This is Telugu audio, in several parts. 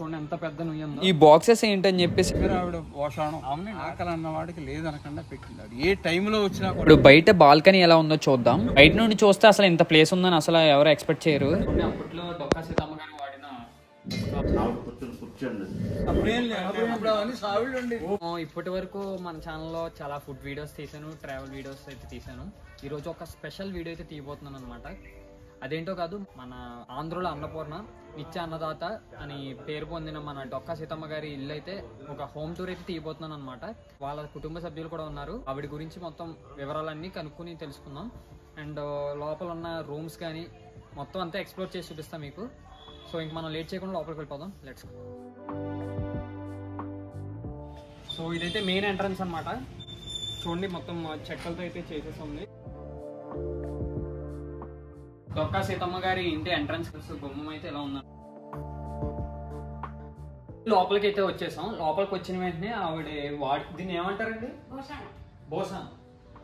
చూడండి ఎంత పెద్ద నుయ్యి ఉందో. ఈ బాక్సెస్ ఏంటని చెప్పేసి ఆవిడ పోషాణం ఆకలి అన్న వాడికి లేదనకుండా పెట్టింది. ఏ టైంలో వచ్చినా ఇప్పుడు బయట బాల్కనీ ఎలా ఉందో చూద్దాం. బయట నుండి చూస్తే అసలు ఇంత ప్లేస్ ఉందని అసలు ఎవరు ఎక్స్పెక్ట్ చేయరు. అప్పట్లో డొక్కా సీతమ్మ గారు వాడిన ఇప్పటి వరకు మన ఛానల్లో చాలా ఫుడ్ వీడియోస్ తీసాను, ట్రావెల్ వీడియోస్ అయితే తీసాను. ఈరోజు ఒక స్పెషల్ వీడియో అయితే తీయబోతున్నాను అనమాట. అదేంటో కాదు, మన ఆంధ్రలో అన్నపూర్ణ నిత్య అన్నదాత అని పేరు పొందిన మన డొక్కా సీతమ్మ గారి ఇల్లు అయితే ఒక హోమ్ టూర్ అయితే తీయబోతున్నాను అనమాట. వాళ్ళ కుటుంబ సభ్యులు కూడా ఉన్నారు. ఆవిడ గురించి మొత్తం వివరాలన్నీ కనుక్కొని తెలుసుకుందాం. అండ్ లోపల ఉన్న రూమ్స్ కానీ మొత్తం అంతా ఎక్స్ప్లోర్ చేసి చూపిస్తాం మీకు. సో ఇంక మనం లేట్ చేయకుండా లోపలికి వెళ్ళిపోదాం. Let's go. సో ఇదైతే మెయిన్ ఎంట్రన్స్ అనమాట. చూడండి మొత్తం చెక్కలతో అయితే చేసేస్తుంది. డొక్కా సీతమ్మ గారి ఇంటి ఎంట్రన్స్ గుమ్మం అయితే ఎలా ఉందా. లోపలికి అయితే వచ్చేసాం. లోపలికి వచ్చిన వెంటనే ఆవిడ దీన్ని ఏమంటారండి? బోసాన్.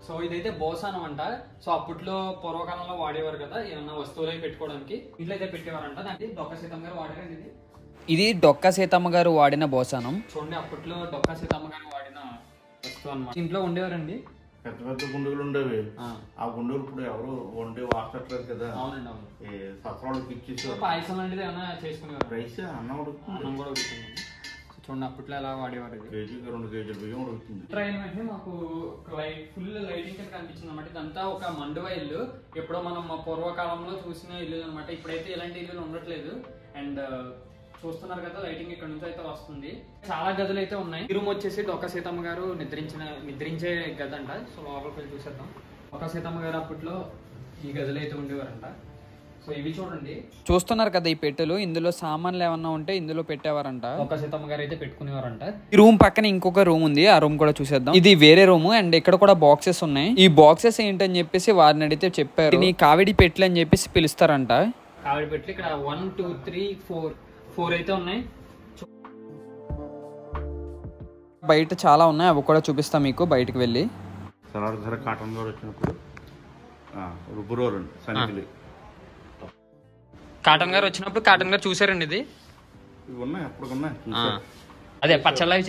సో ఇదైతే బోసానం అంట. సో అప్పట్లో పూర్వకాలంలో వాడేవారు కదా ఏమన్నా వస్తువులు పెట్టుకోవడానికి, ఇంట్లో అయితే పెట్టేవారంట. దానికి డొక్కా సీతమ్మ గారు వాడారండి. ఇది డొక్కా సీతమ్మ గారు వాడిన బోసానం. చూడండి అప్పట్లో డొక్కా సీతమ్మ గారు వాడిన వస్తువు అన్నమాట. ఇంట్లో ఉండేవారండి. పెద్ద పెద్ద గుండెలు ఉండేవి. ఆ గుండెలు ఇప్పుడు ఎవరు వండి వాడట్లేదు కదా. అవునండి, అవును. సత్రాలకు ఇచ్చేసి పాయసం లాంటిది ఏమైనా చేసుకునేవారు. రైస్ అన్నం ఉడుకుతుంది, అన్నం కూడా ఉడుకుతుంది. చూడండి అప్పట్లో ఎలా వాడేవారు. కేజీకి 2 కేజీల బియ్యం ఉడుకుతుంది. ట్రైన్ వెంటనే మాకు ఫుల్ లైటింగ్ కింద కనిపించింది అనమాట. ఇదంతా ఒక మండువా ఇల్లు. ఎప్పుడో మనం మా పూర్వకాలంలో చూసిన ఇల్లు అనమాట. ఇప్పుడైతే ఇలాంటి ఇల్లులు ఉండట్లేదు. అండ్ చూస్తున్నారు కదా, లైటింగ్ ఇక్కడ నుంచి అయితే వస్తుంది. చాలా గదులు అయితే ఉన్నాయి. ఈ రూమ్ వచ్చేసి డొక్కా సీతమ్మ గారు నిద్రించే గది అంట. సో లోపలికి వెళ్ళి చూసేద్దాం. డొక్కా సీతమ్మ గారు అప్పట్లో ఈ గదులు అయితే ఉండేవారంట. సో ఇవి చూడండి, చూస్తున్నారు కదా ఈ పెట్టెలు. ఇందులో సామాన్లు ఏమన్నా ఉంటే ఇందులో పెట్టేవారంట. డొక్కా సీతమ్మ గారు అయితే పెట్టుకునేవారంట. ఈ రూమ్ పక్కన ఇంకొక రూమ్ ఉంది, ఆ రూమ్ కూడా చూసేద్దాం. ఇది వేరే రూమ్. అండ్ ఇక్కడ కూడా బాక్సెస్ ఉన్నాయి. ఈ బాక్సెస్ ఏంటని చెప్పేసి వారిని అడిగితే చెప్పారు ఈ కావిడి పెట్లు అని చెప్పేసి పిలుస్తారంట. కావిడి పెట్లు ఇక్కడ 1 2 3 4 అయితే ఉన్నాయి. బయట చాలా ఉన్నాయి, అవి కూడా చూపిస్తాం మీకు బయటకు వెళ్ళి. సలార్ కాటన్ గారు వచ్చినప్పుడు రుబ్బురోరు సన్నిధి కాటన్ గారు వచ్చినప్పుడు కాటన్ గారు చూసారండి. ఇది ఇవి ఉన్నాయి, అప్పుడు ఉన్నాయి. అదే పచ్చళ్ళవి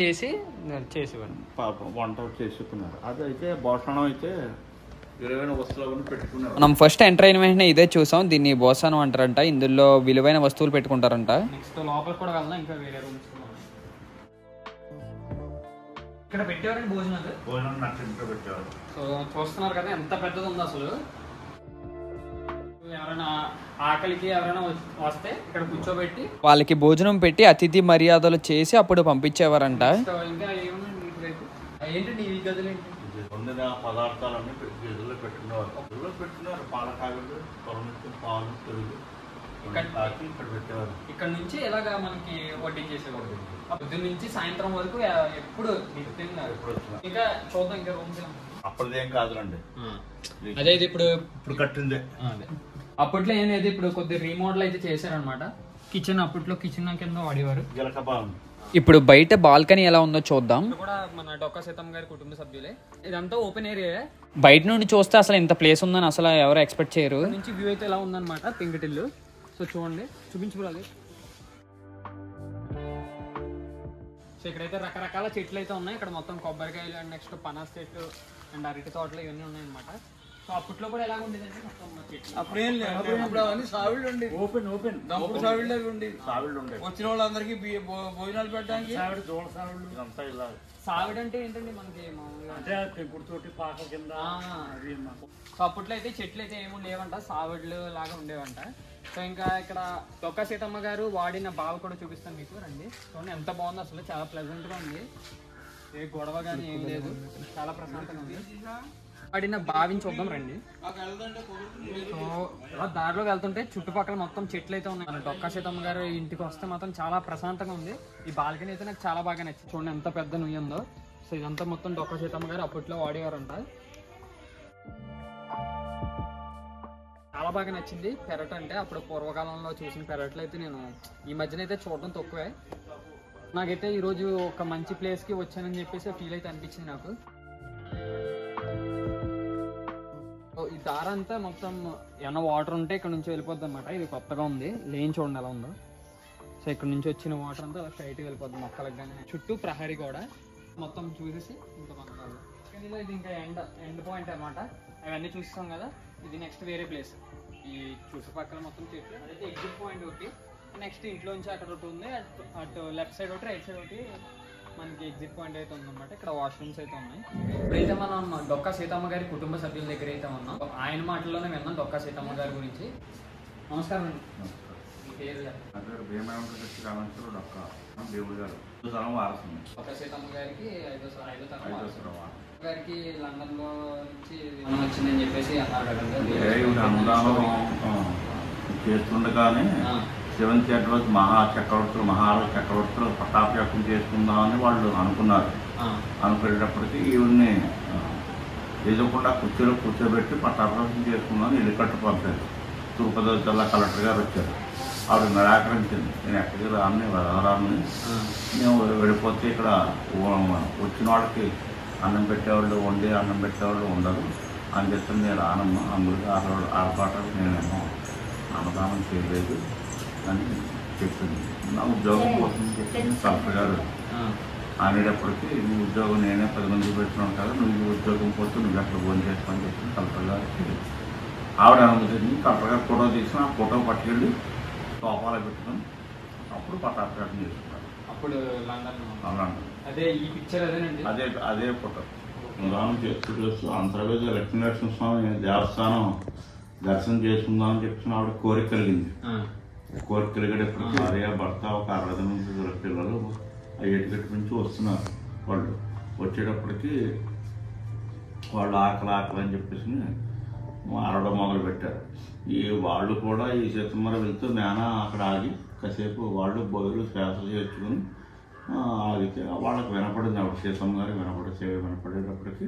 చేసేవాడు, వంట చేసుకున్నారు. అది అయితే భోషణం అయితే విలువైన వస్తువులు పెట్టుకున్నారు. మనం ఫస్ట్ ఎంటర్ అయిన వెంటనే ఇదే చూసాం. దీన్ని బోసానం అంటారంట. ఇందులో విలువైన వస్తువులు పెట్టుకుంటారంట. నెక్స్ట్ లోపల కూడా వెళ్దాం. ఇంకా వేరే రూమ్స్ ఇక్కడ పెట్టేవారండి భోజనం పెట్టేవారు. సో చూస్తున్నారు కదా ఎంత పెద్దది ఉందో అసలు. ఎవరైనా ఆకలికి ఎవరైనా వస్తే ఇక్కడ కూర్చోబెట్టి వాళ్ళకి భోజనం పెట్టి అతిథి మర్యాదలు చేసి అప్పుడు పంపించేవారంట. ఇంకా ఏమన్నా ఏంటండి ఈ గదులు ఏంటి? వండిన పదార్థాలన్నీ గదిలో పెట్టుకున్నారు. పాల కాయలు, పాలు, పెరుగు ఇక్కడ పెట్టేవారు. ఇక్కడ నుంచి ఎలాగా మనకి వడ్డించేసేవారు. పొద్దున్న నుంచి సాయంత్రం వరకు ఎప్పుడు ఇంకా చూద్దాం. ఇంకా రూమ్స్ అప్పటిదేం కాదులండి, అదే ఇప్పుడు కట్టిందే. అప్పట్లో ఏం లేదు, ఇప్పుడు కొద్దిగా రీమోడల్ అయితే చేశారనమాట. కిచెన్ అప్పట్లో కిచెన్ కింద వాడేవారు. ఇప్పుడు బయట బాల్కనీ ఎలా ఉందో చూద్దాం. కూడా మన డొక్కా సీతమ్మ గారి కుటుంబ సభ్యులే. ఇదంతా ఓపెన్ ఏరియా. బయట నుండి చూస్తే అసలు ఇంత ప్లేస్ ఉందని అసలు ఎవరు ఎక్స్పెక్ట్ చేయరు. నుంచి వ్యూ అయితే ఎలా ఉందన్నమాట, పెంకుటిల్లు. సో చూడండి, చూపించుకోవాలి. సో ఇక్కడైతే రకరకాల చెట్లు అయితే ఉన్నాయి. ఇక్కడ మొత్తం కొబ్బరికాయలు అండ్ నెక్స్ట్ పనాస్ చెట్లు అండ్ అరటి తోటలు ఇవన్నీ ఉన్నాయన్నమాట. సో అప్పట్లో కూడా ఎలా ఉండేదంటే అప్పుడేం లేదు, ఇప్పుడు అవన్నీ సావిళ్ళు ఉండి ఓపెన్ దంపుడు సావిళ్ళు ఉండి వచ్చిన వాళ్ళందరికీ భోజనాలు పెట్టడానికి సావిడ అంటే ఏంటండి మనకి మామూలుగా పెంకుడుతోటి పాక కింద. సో అప్పట్లో అయితే చెట్లు అయితే ఏమి ఉండేవంట, సావిడ్లు లాగా ఉండేవంట. సో ఇంకా ఇక్కడ డొక్కా సీతమ్మ గారు వాడిన బావ కూడా చూపిస్తాను మీకు, రండి. చూడండి ఎంత బాగుంది అసలు, చాలా ప్లెజెంట్ గా ఉంది. ఏ గొడవ కానీ ఏం లేదు, చాలా ప్రశాంతంగా ఉంది. వాడిన బావిని చూద్దాం రండి. సో దారిలో వెళ్తుంటే చుట్టుపక్కల మొత్తం చెట్లు అయితే ఉన్నాయి. మన డొక్కా సీతమ్మ గారు ఇంటికి వస్తే మాత్రం చాలా ప్రశాంతంగా ఉంది. ఈ బాల్కనీ అయితే నాకు చాలా బాగా నచ్చింది. చూడండి ఎంత పెద్ద నుయ్యి ఉందో. సో ఇదంతా మొత్తం డొక్కా సీతమ్మ గారు అప్పట్లో వాడేవారంట. చాలా బాగా నచ్చింది. పెరట్ అంటే అప్పుడు పూర్వకాలంలో చూసిన పెరట్లు అయితే నేను ఈ మధ్యన అయితే చూడడం తక్కువే. నాకైతే ఈరోజు ఒక మంచి ప్లేస్కి వచ్చానని చెప్పేసి ఫీల్ అయితే అనిపించింది నాకు. ఈ దార అంతా మొత్తం ఏమన్నా వాటర్ ఉంటే ఇక్కడ నుంచి వెళ్ళిపోద్ది అనమాట. ఇది కొత్తగా ఉంది, లేని చూడండి ఎలా ఉందో. సో సో ఇక్కడ నుంచి వచ్చిన వాటర్ అంతా అలా స్ట్రైట్గా వెళ్ళిపోద్ది మొక్కలకు కానీ. చుట్టూ ప్రహరీ కూడా మొత్తం చూసేసి ఇంకా మనం ఇది ఇంకా ఎండ్ పాయింట్ అనమాట. అవన్నీ చూస్తాం కదా, ఇది నెక్స్ట్ వేరే ప్లేస్. ఈ చుట్టుపక్కల మొత్తం చెట్లు, అదైతే ఎగ్జిట్ పాయింట్ ఒకటి. నెక్స్ట్ ఇంట్లోంచి అక్కడ ఒకటి ఉంది, అటు లెఫ్ట్ సైడ్ ఒకటి, రైట్ సైడ్ ఒకటి మనకి ఎగ్జిట్ పాయింట్ అయితే ఉందన్నమాట. ఇక్కడ వాష్రూమ్స్ అయితే ఉన్నాయి. ఇప్పుడైతే మనం డొక్కా సీతమ్మ గారి కుటుంబ సభ్యుల దగ్గర అయితే ఉన్నాం. ఆయన మాటల్లోనే విన్నాం డొక్కా సీతమ్మ గారి గురించి. నమస్కారం అండి. దేవుడు గారు వారసుని డొక్కా సీతమ్మ గారికి ఐదో తరం గారికి లండన్ లో నుంచి వచ్చిందని చెప్పేసి అన్నారు కదండి. అనుదానం చేస్తుండగానే సెవెంత్ చక్రవర్తి మహారాజు చక్రవర్తులు పట్టాభిషేకం చేసుకుందామని వాళ్ళు అనుకున్నారు. అనుకునేటప్పటికీ ఈవిడ్ని ఎదురకుండా కుర్చీలో కూర్చోబెట్టి పట్టాభిషేకం చేసుకుందామని ఇల్లు కట్టుకుంటారు. తూర్పుగోదావరి జిల్లా కలెక్టర్ గారు వచ్చారు. ఆవిడ నిరాకరించింది. నేను ఎక్కడికి రాని వదలరాని, మేము వెళ్ళిపోతే ఇక్కడ వచ్చిన వాళ్ళకి అన్నం పెట్టేవాళ్ళు వండి అన్నం పెట్టేవాళ్ళు ఉండదు అని చెప్పి నేను రానమ్మా, అందులో ఆడపాటలు నేనేమో అన్నదానం చేయలేదు అని చెప్పింది. నా ఉద్యోగం కోసం చెప్పింది కలెక్టర్ గారు. అనేటప్పటికీ నీ ఉద్యోగం నేనే 10 మందికి పెట్టినాను కదా, నువ్వు ఉద్యోగం పోతే నువ్వు ఎక్కడ ఫోన్ చేసుకోని చెప్పి కలెక్టర్ గారికి ఆవిడ అనుమతింది. కలెక్టర్ గారు ఫోటో తీసుకుని ఆ ఫోటో పట్టుకెళ్ళి సోఫాలో పెట్టుకొని అప్పుడు పట్టాభిషేకం చేసుకున్నారు. అప్పుడు లండన్ లండన్ అదే ఈ పిక్చర్ అదేనండి. అదే ఫోటో చేస్తూ అంతర్వేద లక్ష్మీనరసింహస్వామి దేవస్థానం దర్శనం చేసుకుందామని చెప్పి ఆవిడ కోరిక కలిగింది. కోరిక కలిగేటప్పుడు భార్య భర్త ఒక 60 మంది పిల్లలు ఏటిగట్టు నుంచి వస్తున్నారు. వాళ్ళు వచ్చేటప్పటికి వాళ్ళు ఆకలి అని చెప్పేసి అరవడం మొదలు పెట్టారు. వాళ్ళు కూడా ఈ సీతమ్మ వెళ్తూ మేనా అక్కడ ఆగి కాసేపు వాళ్ళు బొయ్యలు శ్వాసలు చేర్చుకుని ఆగితే వాళ్ళకి వినపడింది. ఆవిడ సీతమ్మ గారికి వినపడేటప్పటికి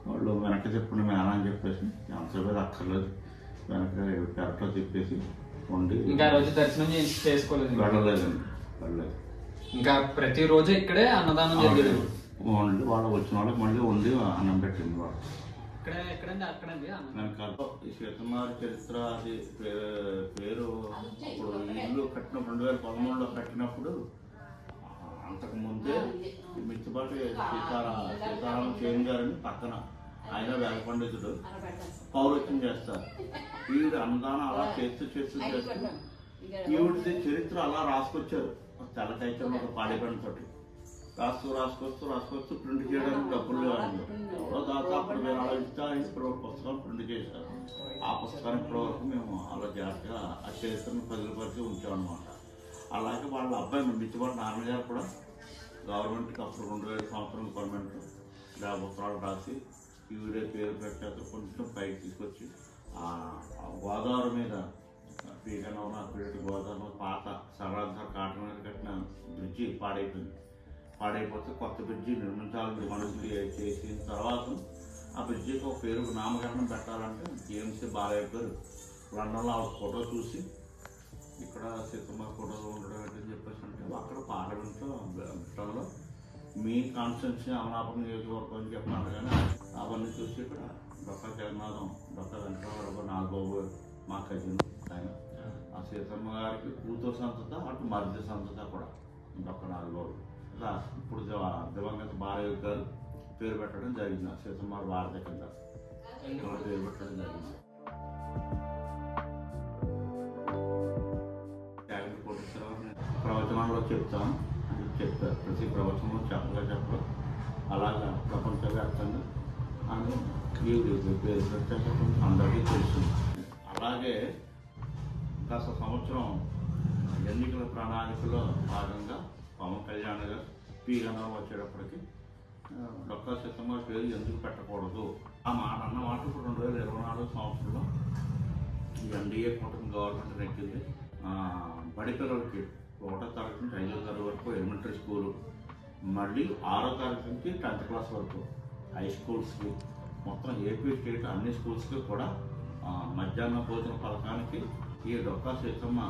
వాళ్ళు వెనక్కి తిప్పండి మేనా అని చెప్పేసి అంతసేపు అక్కర్లేదు వెనక్కి పెరట్లో తిప్పేసి వండి ఇంకా రోజు దర్శనం చేసుకోలేదు. వెళ్ళలేదు. ఇంకా ప్రతిరోజు ఇక్కడే అన్నదానం జరిగేది. వండి వాళ్ళు వచ్చిన వాళ్ళకి మళ్ళీ వండి అన్నం పెట్టింది. వాళ్ళు ఈ సీతమ్మ చరిత్ర అది పేరు అప్పుడు ఇల్లు కట్టినప్పుడు 2013లో కట్టినప్పుడు అంతకుముందే మిత్తిపాటి సీతారామ చేన్ గారని పక్కన ఆయన వేద పండితుడు పౌరత్యం చేస్తారు. ఈవిడ అన్నదానం అలా చేస్తూ ఈవిడిది చరిత్ర అలా రాసుకొచ్చారు. తెల్లకైతే పాడేపడితో రాసుకొస్తూ ప్రింట్ చేయడానికి డబ్బులు లేవండి. ఎవరో దాకా అప్పుడు మేము ఆలోచిస్తే ఇప్పుడు పుస్తకం ప్రింట్ చేశారు. ఆ పుస్తకాన్ని ఇప్పటి వరకు మేము అలా జాగ్రత్తగా ఆ చరిత్రను పదిలిపరిచి ఉంచామన్నమాట. అలాగే వాళ్ళ అబ్బాయి మిత్తిపాటి నాన్నగారు కూడా గవర్నమెంట్కి అప్పుడు 2000 సంవత్సరం గవర్నమెంట్ పుస్తకాలు రాసి ఈవిడే పేరు పెట్టాక కొంచెం పైకి తీసుకొచ్చి గోదావరి మీద గోదావరి పాత సరాంతర కాటన్ మీద కట్టిన బ్రిడ్జి పాడైపోతే కొత్త బ్రిడ్జి నిర్మించాలని మనసు చేసిన తర్వాత ఆ బ్రిడ్జికి ఒక పేరు నామకరణం పెట్టాలంటే జేమ్స్ బాలయ్య గారు లండన్లో ఆ ఫోటో చూసి ఇక్కడ సీతమ్మ ఫోటో ఉండడం ఏంటని చెప్పేసి అంటే అక్కడ పార్లమెంట్లో బ్రిటన్లో మీ కాన్స్టిట్యున్సీ అమలాపురం నియోజకవర్గం అని చెప్పాను. కానీ అవన్నీ చూసి ఇక్కడ డొక్కా జగన్నాథం, డొక్కా వెంకటరావు నాగబాబు మా కజిన్ ఆయన ఆ సీతమ్మ గారికి కూతురు సంతత అటు మరిది సంతత కూడా డొక్కా నాగబాబు ఇలా ఇప్పుడు దివంగత బాలయ్య గారు పేరు పెట్టడం జరిగింది. సీతమ్మ భారత కింద పేరు పెట్టడం జరిగింది. ప్రవచనాల్లో చెప్తాను చెప్పారు. ప్రతి ప్రవచనంలో చెప్పరు. అలాగా ప్రపంచవ్యాప్తంగా అని ఈ పేరు ప్రత్యేక అందరికీ తెలుస్తుంది. అలాగే గత సంవత్సరం ఎన్నికల ప్రణాళికలో భాగంగా పవన్ కళ్యాణ్ గారు పి గణం వచ్చేటప్పటికి డొక్కా సీతమ్మ పేరు ఎందుకు పెట్టకూడదు ఆ మాట అన్న మాట ఇప్పుడు 2024 సంవత్సరంలో ఈ ఎన్డీఏ కూటమి గవర్నమెంట్ నెక్కింది. బడి పిల్లలకి 1వ తరగతి నుంచి 5వ తరగతి వరకు ఎలిమెంటరీ స్కూలు, మళ్ళీ 6వ తరగతి నుంచి 10th క్లాస్ వరకు హై స్కూల్స్కి మొత్తం ఏపీ స్టేట్ అన్ని స్కూల్స్కి కూడా మధ్యాహ్న భోజన పథకానికి ఈ డొక్కా సీతమ్మ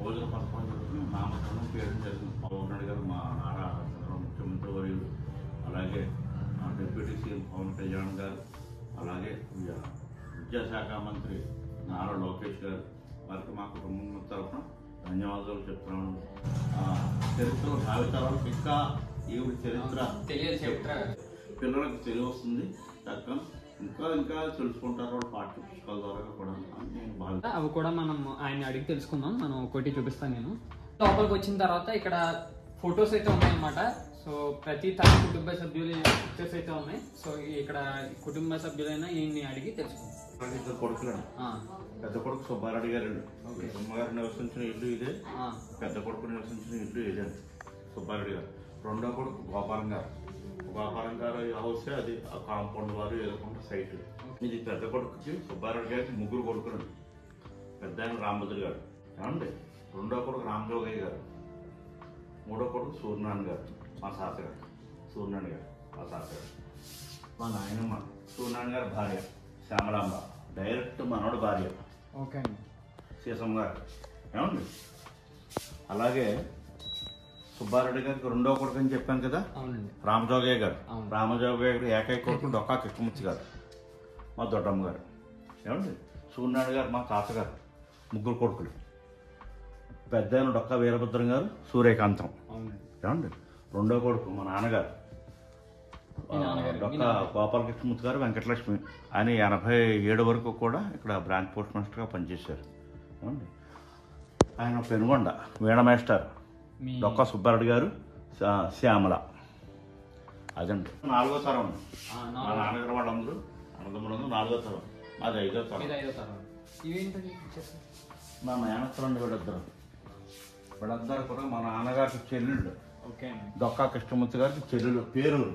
భోజన పథకం జరుగుతుంది. నామకరణం చేయడం జరిగింది. పవన్ కళ్యాణ్ గారు మా నారా చంద్రబాబు ముఖ్యమంత్రి వర్యులు, అలాగే డిప్యూటీ సీఎం పవన్ కళ్యాణ్ గారు, అలాగే విద్యాశాఖ మంత్రి నారా లోకేష్ గారు వారికి మా కుటుంబం తరఫున ధన్యవాదాలు చెప్తున్నాను. చరిత్ర భావితరాలకు ఇంకా ఈవిడ చరిత్ర పిల్లలకు తెలియవస్తుంది. చక్కగా ఇంకా ఇంకా తెలుసుకుంటారు వాళ్ళు పాఠ్య పుస్తకాల ద్వారా కూడా నేను భావిస్తాను. అవి కూడా మనం ఆయన అడిగి తెలుసుకుందాం. మనం ఒకటి చూపిస్తాను నేను. లోపలికి వచ్చిన తర్వాత ఇక్కడ ఫొటోస్ అయితే ఉన్నాయన్నమాట. సో ప్రతి తన కుటుంబ సభ్యుల పిక్చర్స్ అయితే ఉన్నాయి. సో ఇక్కడ కుటుంబ సభ్యులైనా ఈయన్ని అడిగి తెలుసుకుందాం. ఇద్దరు కొడుకులండి. పెద్ద కొడుకు సుబ్బారెడ్డి గారు సుబ్బగారు నివసించిన ఇల్లు ఇదే. పెద్ద కొడుకు నివసించిన ఇల్లు ఇదే సుబ్బారెడ్డి గారు. రెండో కొడుకు గోపాలం గారు. గోపాలం గారు హౌస్ అది కాంపౌండ్ వారు ఎదుర్కొంటే సైట్. ఇది పెద్ద కొడుకుకి సుబ్బారెడ్డి గారికి ముగ్గురు కొడుకులండి. పెద్ద ఆయన రామభద్రుడు గారు ఏమండి. రెండో కొడుకు రామజోగయ్య గారు. మూడో కొడుకు సూర్యనారాయణ గారు మా తాతగారు. సూర్యనారాయణ గారు మా తాతగారు. మా నాయనమ్మ సూర్యనారాయణ గారి భార్య శ్యామలాంబ. డైరెక్ట్ మనోడు భార్య. ఓకే అండి. సీసమ్మ గారు ఏమండి. అలాగే సుబ్బారెడ్డి గారికి రెండో కొడుకు అని చెప్పాను కదా. అవునండి. రామజోగయ్య గారు. రామజోగయ్య గారు ఏకైక కొడుకు డొక్కా కృష్ణమూర్తి గారు మా దొడ్డమ్మ గారు. ఏమండి. సూర్యనారాయణ గారు మా తాతగారు. ముగ్గురు కొడుకులు. పెద్ద ఆయన డొక్కా వీరభద్రం గారు సూర్యకాంతం. ఏమండి. రెండో కొడుకు మా నాన్నగారు డొక్కా గోపాలకృష్ణమూర్తి గారు వెంకటలక్ష్మి. ఆయన 87 వరకు కూడా ఇక్కడ బ్రాంచ్ పోస్ట్ మాస్టర్గా పనిచేశారు. ఏమండి. ఆయన పెనుగొండ వీణ మాస్టర్ డొక్కా సుబ్బారెడ్డి గారు శ్యామల. అదండి 4వ తరం. మా నాన్నగారు వాళ్ళందరూ అన్నదమ్ములందరూ 4వ తరం. అది 5వ తరం. మా మేనత్తలండి వీళ్ళిద్దరు. వీళ్ళందరూ కూడా మా నాన్నగారికి చెల్లెళ్ళు. డొక్కా కృష్ణమూర్తి గారికి చెల్లెలు పేరూరు.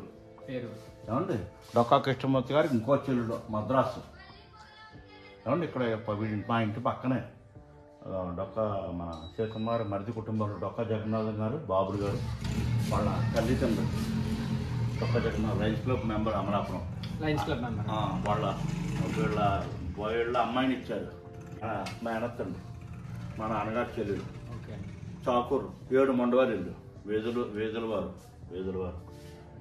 ఏమండి. డొక్కా కృష్ణమూర్తి గారికి ఇంకో చెల్లెలు మద్రాసు. ఏమండి. ఇక్కడ మా ఇంటి పక్కనే డొక్కా మన సీతమ్మ గారు మరిది కుటుంబంలో డొక్కా జగన్నాథం గారు బాబులు గారు వాళ్ళ తల్లిదండ్రులు. Dokka Jagannath Lions Club member Amalapuram. వీళ్ళ అమ్మాయిని ఇచ్చారు. మేనత్తండి మా నాన్నగారు చెల్లెలు. చాకూరు 7 మండవారి ఇల్లు. వేదుల వారు.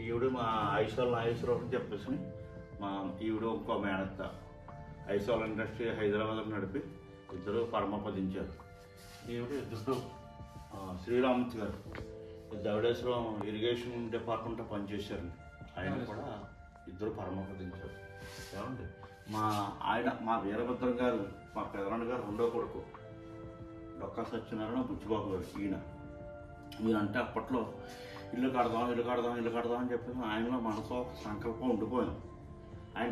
ఈవిడ మా నాగేశ్వరరావు అని చెప్పేసి ఈవిడ ఇంకో మేనత్త. ఐసోల్ ఇండస్ట్రీ హైదరాబాద్ నడిపి ఇద్దరు పరమపదించారు. ఈవిడ ఇద్దరు శ్రీరామూర్తి గారు దవడేశ్వరం ఇరిగేషన్ డిపార్ట్మెంట్లో పనిచేశారు. ఆయన కూడా ఇద్దరు పరమపదించారు. ఏమండి. మా వీరభద్రం గారు మా పెదనాన్న గారు రెండో కొడుకు డొక్కా సత్యనారాయణ బుచ్చిబాబు గారు. ఈయనంటే అప్పట్లో ఇల్లు కడదాం అని చెప్పేసి ఆయనలో మనసు ఒక సంకల్పం ఉండిపోయాం. ఆయన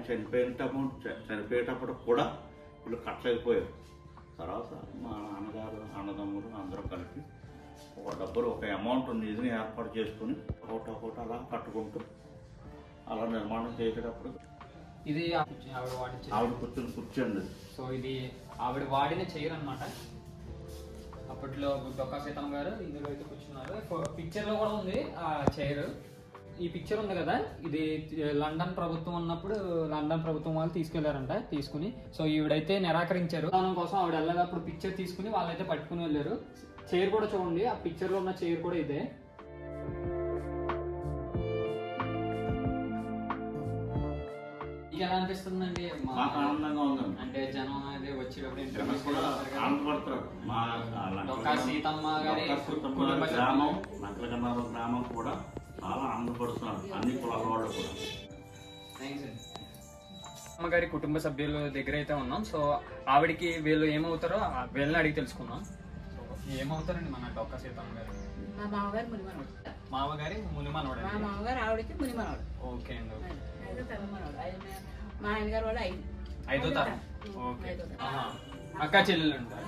చనిపోయేటప్పుడు కూడా ఇల్లు కట్టలేకపోయారు. తర్వాత మా నాన్నగారు అన్నదమ్ములు అందరం కలిపి ఒక అమౌంట్ నిధిని ఏర్పాటు చేసుకుని ఒకటి అలా కట్టుకుంటూ అలా నిర్మాణం చేసేటప్పుడు ఇది ఆవిడ కూర్చోండి. సో ఇది ఆవిడ వాడిన చైర్ అన్నమాట. అప్పట్లో డొక్కా సీతమ్మ గారు ఇందులో అయితే కూర్చున్నారు. పిక్చర్ లో కూడా ఉంది ఆ చైర్. ఈ పిక్చర్ ఉంది కదా, ఇది లండన్ ప్రభుత్వం ఉన్నప్పుడు లండన్ ప్రభుత్వం వాళ్ళు తీసుకెళ్లారంట. తీసుకుని సో ఈవిడైతే నిరాకరించారు. దాని కోసం ఆవిడ వెళ్ళేటప్పుడు పిక్చర్ తీసుకుని వాళ్ళైతే పట్టుకుని వెళ్ళారు. చైర్ కూడా చూడండి, ఆ పిక్చర్ లో ఉన్న చైర్ కూడా ఇదే. ఎలా అనిపిస్తుందండి? ఆనందంగా ఉందండి. అంటే జనం అది వచ్చేటప్పుడు సీతమ్మ గారి గ్రామం నక్కలకన్నారం గ్రామం కూడా చాలా ఆనందపడుతున్నారు. అన్ని కులాల వాళ్ళు కూడా. అమ్మగారి కుటుంబ సభ్యుల దగ్గర అయితే ఉన్నాం. సో ఆవిడికి వీళ్ళు ఏమవుతారో వీళ్ళని అడిగి తెలుసుకుందాం. ఏమవుతారండి మన డొక్కా సీతమ్మ గారు? మా మామగారు మునిమనోడు. మామగారి మునిమనోడు. మా మామగారు ఆవిడకి మునిమనోడు. ఓకే అండి. మా ఆయనగారు వాళ్ళు 5వ తరం. ఓకే. అక్క చెల్లెలు ఉంటారు.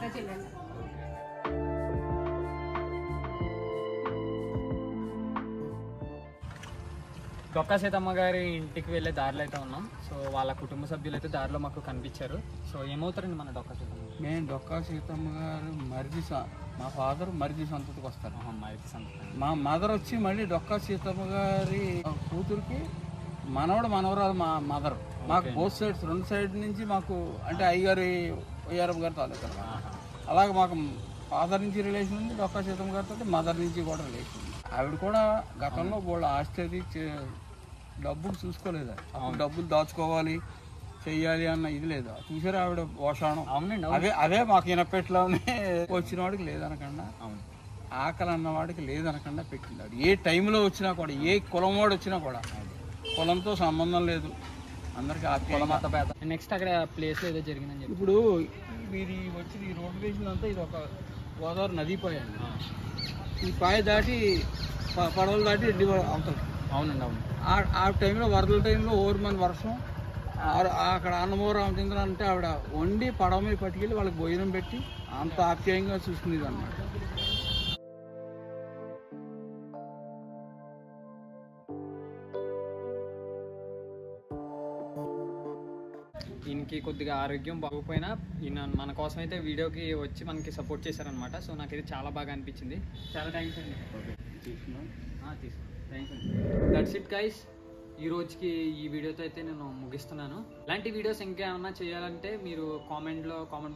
డొక్కా సీతమ్మ గారి ఇంటికి వెళ్ళే దారిలో అయితే ఉన్నాం. సో వాళ్ళ కుటుంబ సభ్యులు అయితే దారిలో మాకు కనిపించారు. సో ఏమవుతారండి మన డొక్కా సీతమ్మ? నేను డొక్కా సీతమ్మ గారు మా ఫాదర్ మరిది సంతతికి వస్తారు. మరిది సంతతి. మా మదర్ వచ్చి మళ్ళీ డొక్కా సీతమ్మ గారి కూతురికి మనవరాలు మా మదర్. మాకు బోత్ సైడ్స్ 2 సైడ్ నుంచి మాకు అంటే అయ్యగారి అయ్యారమ్మ గారి తాలూకా. అలాగే మాకు ఫాదర్ నుంచి రిలేషన్ ఉంది, డొక్కా సీతమ్మ గారితో మదర్ నుంచి కూడా రిలేషన్ ఉంది. ఆవిడ కూడా గతంలో వాళ్ళ ఆస్తి అది డబ్బులు చూసుకోలేదు. డబ్బులు దాచుకోవాలి, చెయ్యాలి అన్న ఇది లేదు. చూసారా ఆవిడ పోషాణం, అవునండి. అవే మాకు ఇనపెట్లోనే వచ్చిన వాడికి లేదనకుండా, అవును, ఆకలి అన్న వాడికి లేదనకుండా పెట్టింది ఆవిడ. ఏ టైంలో వచ్చినా కూడా, ఏ కులం వాడు వచ్చినా కూడా, కులంతో సంబంధం లేదు, అందరికి కులమత భేద. నెక్స్ట్ అక్కడ ప్లేస్ ఏదో జరిగిందని చెప్పి ఇప్పుడు ఇది వచ్చి ఈ రోడ్డు వేసిందంతా ఇది ఒక గోదావరి నదీ పాయ అండి. ఈ పాయ దాటి పడవలు దాటి ఎడ్డి అవుతారు. అవునండి, అవును. ఆ టైంలో వరదల టైంలో ఓర్మని వర్షం, అక్కడ అన్నమో రామచంద్ర అంటే ఆవిడ వండి పడవ మీద పట్టుకెళ్ళి వాళ్ళకి భోజనం పెట్టి అంత ఆప్యాయంగా చూసుకునేది అన్నమాట. ఈయనకి కొద్దిగా ఆరోగ్యం బాగోపోయినా ఈయన మన కోసం అయితే వీడియోకి వచ్చి మనకి సపోర్ట్ చేశారనమాట. సో నాకైతే చాలా బాగా అనిపించింది. చాలా థ్యాంక్స్ అండి. థ్యాంక్స్ అండి. That's it guys. ఈ రోజుకి ఈ వీడియోతో అయితే నేను ముగిస్తున్నాను. ఇలాంటి వీడియోస్ ఇంకా ఏమన్నా చేయాలంటే మీరు కామెంట్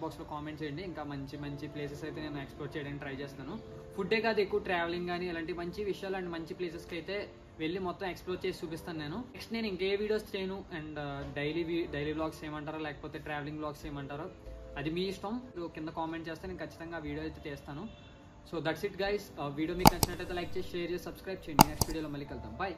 బాక్స్లో కామెంట్ చేయండి. ఇంకా మంచి మంచి ప్లేసెస్ అయితే నేను ఎక్స్ప్లోర్ చేయడానికి ట్రై చేస్తాను. ఫుడ్డే కాదు, ఎక్కువ ట్రావెలింగ్ కానీ ఇలాంటి మంచి విషయాలు అండ్ మంచి ప్లేసెస్కి అయితే వెళ్ళి మొత్తం ఎక్స్ప్లోర్ చేసి చూపిస్తాను నేను. నెక్స్ట్ నేను ఇంకే వీడియోస్ చేయను. అండ్ డైలీ వ్లాగ్స్ చేయమంటారో లేకపోతే ట్రావెలింగ్ వ్లాగ్స్ చేయమంటారో అది మీ ఇష్టం. మీరు కింద కామెంట్ చేస్తే నేను ఖచ్చితంగా వీడియో అయితే చేస్తాను. So that's it guys. Video మీకు నచ్చినట్టయితే లైక్ చేసి, షేర్ చేసి, సబ్స్క్రైబ్ చేయండి. నెక్స్ట్ వీడియోలో మళ్ళీ కలుద్దాం. బాయ్.